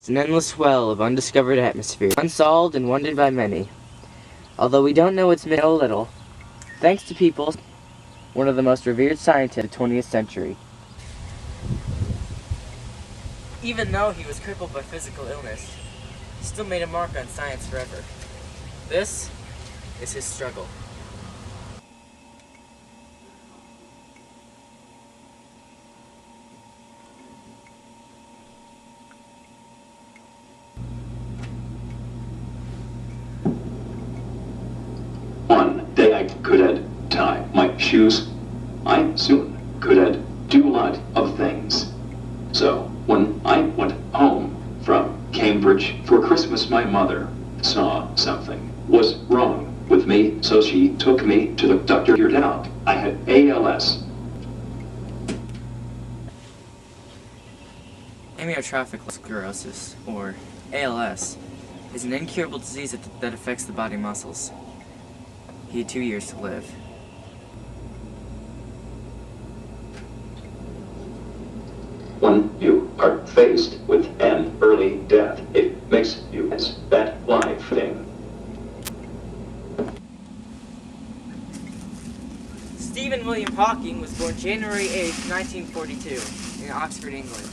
It's an endless well of undiscovered atmosphere, unsolved and wondered by many. Although we don't know its so little, thanks to people, one of the most revered scientists of the 20th century. Even though he was crippled by physical illness, he still made a mark on science forever. This is his struggle. One day I could tie my shoes. I soon could do a lot of things. So when I went home from Cambridge for Christmas, my mother saw something was wrong with me, so she took me to the doctor. Figured out I had ALS. Amyotrophic sclerosis, or ALS, is an incurable disease that affects the body muscles. He had 2 years to live. When you are faced with an early death, it makes you miss that life thing. Stephen William Hawking was born January 8, 1942, in Oxford, England.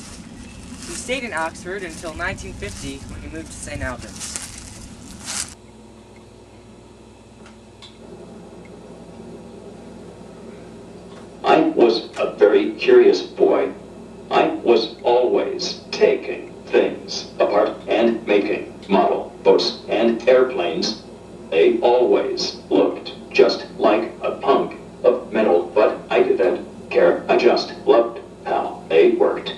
He stayed in Oxford until 1950 when he moved to St. Albans. I was a very curious boy. I was always taking things apart and making model boats and airplanes. They always looked just like a hunk of metal, but I didn't care. I just loved how they worked.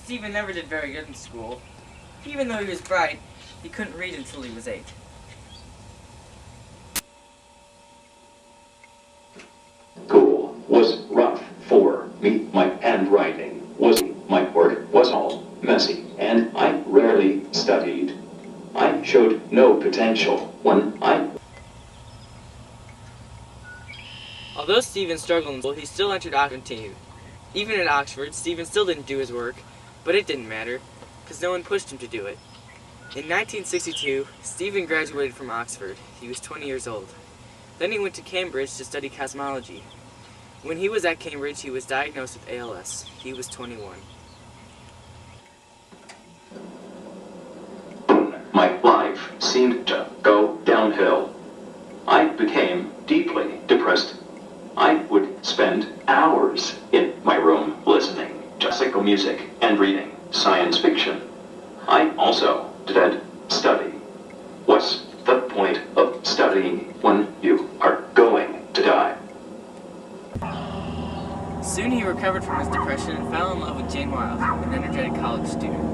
Stephen never did very good in school. Even though he was bright, he couldn't read until he was 8. School was rough for me. My handwriting was, my work was all messy, and I rarely studied. I showed no potential when Although Stephen struggled in school, he still entered Oxford team. Even at Oxford, Stephen still didn't do his work, but it didn't matter, because no one pushed him to do it. In 1962, Stephen graduated from Oxford. He was 20 years old. Then he went to Cambridge to study cosmology. When he was at Cambridge, he was diagnosed with ALS. He was 21. my life seemed to go downhill. I became deeply depressed. I would spend hours in my room listening to classical music and reading science fiction. I also didn't study. What's the point of studying when you are going to die? Soon he recovered from his depression and fell in love with Jane Wilde, an energetic college student.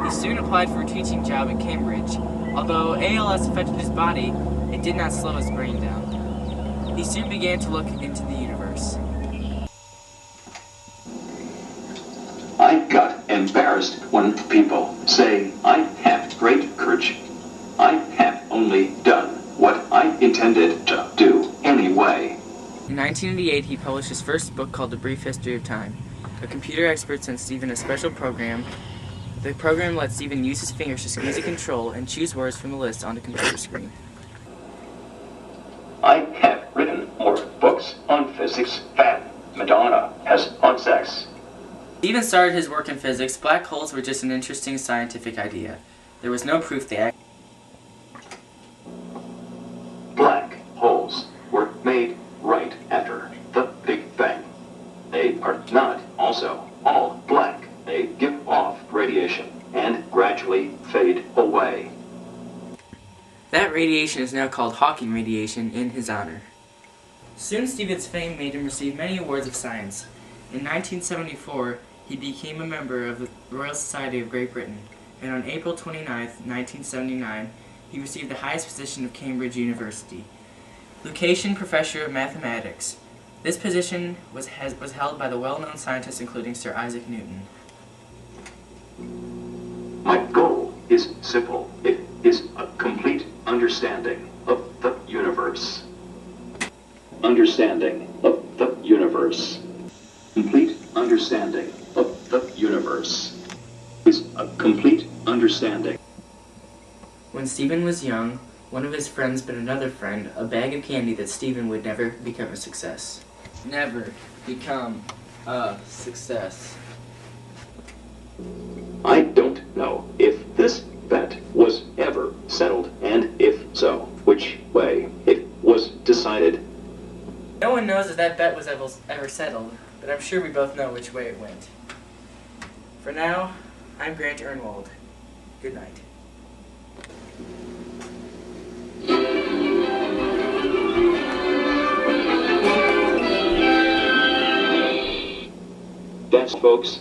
He soon applied for a teaching job at Cambridge. Although ALS affected his body, it did not slow his brain down. He soon began to look into the universe. I got embarrassed when people say I have great courage. I have only done what I intended to do anyway. In 1988, he published his first book called A Brief History of Time. A computer expert sent Stephen a special program. The program let Stephen use his fingers to squeeze a control and choose words from the list on the computer screen. I have written more books on physics than Madonna has on sex. Stephen started his work in physics. Black holes were just an interesting scientific idea. There was no proof they actually. Black holes were made right after the Big Bang. They are not also all black. They give off radiation and gradually fade away. That radiation is now called Hawking radiation in his honor. Soon Stephen's fame made him receive many awards of science. In 1974, he became a member of the Royal Society of Great Britain, and on April 29, 1979, he received the highest position of Cambridge University, Lucasian Professor of Mathematics. This position was held by the well-known scientists including Sir Isaac Newton. My goal is simple. It is a complete understanding of the universe. Understanding of the universe. Complete understanding. understanding of the universe is a complete understanding. When Stephen was young, one of his friends bid another friend a bag of candy that Stephen would never become a success. Never become a success. I don't know if this bet was ever settled, and if so, which way it was decided. No one knows if that bet was ever settled, but I'm sure we both know which way it went. For now, I'm Grant Ernwald. Good night. That's folks.